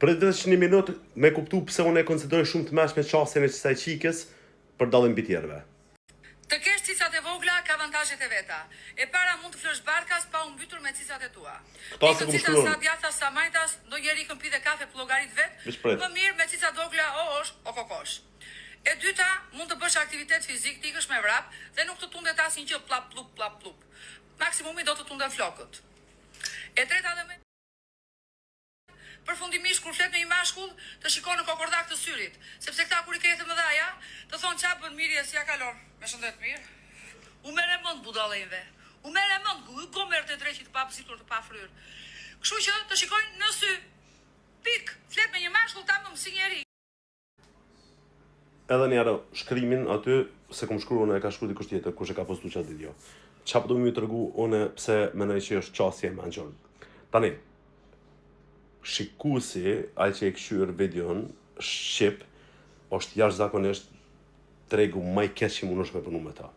Për vetëm një minutë me kuptu pse unë e konsideroj shumë të mëshme qasjen e kësaj çikës për dallim mbi tjerëve. Të kesh cicat e vogla ka avantazhet e veta. E para mund të flësh barkas pa u mbytur me cicat e tua. Këta se cicat sa djathtas sa majtas, ndonjëri kën pi dhe kafe për llogarit vet. Më mirë me cicat vogla o kokosh. E dyta, mund të bësh aktivitet fizik, tikësh me vrap dhe nuk të tundet asnjë gjë plap plup. Maksimumi do të tunden flokët. E treta dhe përfundimisht kur flet me një mashkull, të shikon në kokordak të syrit, sepse këta kur i ketë më dhaja, të thonë qa bën mirje si ja kalon. Me shëndet mirë. U merre mend budallëve. U merre mend gomer të dreqit të papësitur të pafryr. Kështu që të shikojnë në sy. Pik, flet me një mashkull ta më si njeri. Edhe një arë, shkrimin aty, se kom shkruar unë e ka shkruar dikush tjetër, kush e ka postu qatë video. Qa përdo më t'regu unë pse menoj që është qasje e menqon. Tani, shikuesi, ai që e këshyr videon, shqip, është jashtëzakonisht tregu më i keq që mundosh me punu me ta.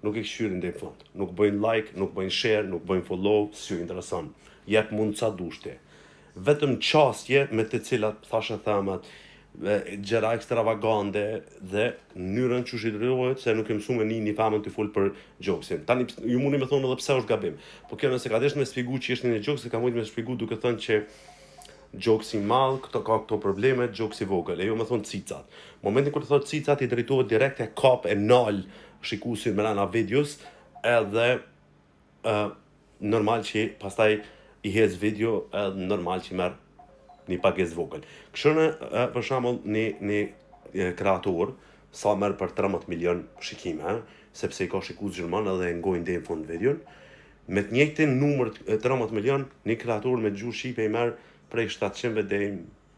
Nuk e këshyrin deri në fund. Nuk bëjnë like, nuk bëjnë share, nuk bëjnë follow, s'ju intereson. Jep mund ca dushti. Vetëm qasje me të cilat thashë themat, gjëra ekstravagante dhe mënyrën që shidrojët se nuk e mësu me një famën të full për gjoksin. Tani, ju mundi me thonë edhe pse është gabim. Po kjo nëse ka desh me shpjegu që është një gjokë, se ka mujtë me shpjegu duke thënë që gjoksi malë, ka këto probleme, gjoksi vogël, e jo me thonë cicat. Momentin kur të thotë cicat, i drejtohet direkt e kap e nal shikuesin me rana videos, edhe normal që pastaj i hez video, edhe normal që merr një pagesë vogël. Kështu për shembull një kreator sa merr për 13 milion shikime, sepse i ka shikues gjerman edhe e ngojnë deri në fund videon, me të njëjtin numër 13 milion, një kreator me gjuhë shqipe i merr prej 700 deri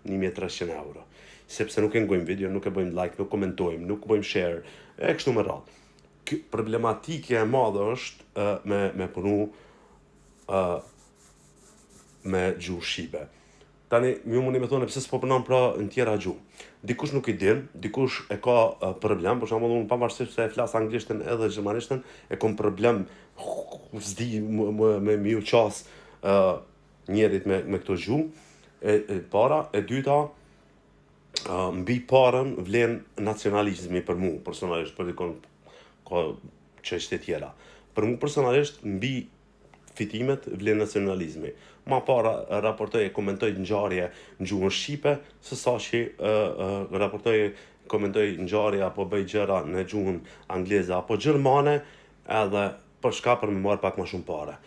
1300 euro. Sepse nuk e ngojmë video, nuk e bëjmë like, nuk komentojmë, nuk bëjmë share, e kështu me radhë. Problematike e madhe është me punu me gjuhë shqipe. Tani, ju mundi me thonë pse s'po punon pra në tjera gjuhë. Dikush nuk i din, dikush e ka problem, për shembull unë pavarësisht se e flas anglishtën edhe gjermanishtën, e kam problem s'di me miu qas njerit me këto gjuhë. E dyta, mbi parën vlen nacionalizmi për mu, personalisht, për dikon ka çështje tjera. Për mu personalisht, mbi fitimet vlen nacionalizmi. Ma para raportoj e komentoj ngjarje në gjuhën shqipe, se sa që raportoj komentoj ngjarje apo bëj gjëra në gjuhën angleze apo gjermane, edhe për shka për me marr pak më shumë pare.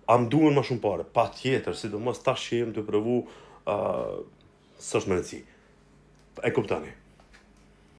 A më duhen më shumë pare? Pa tjetër, sidomos tash që jem të provu s'është me rëndësi. E kuptoni.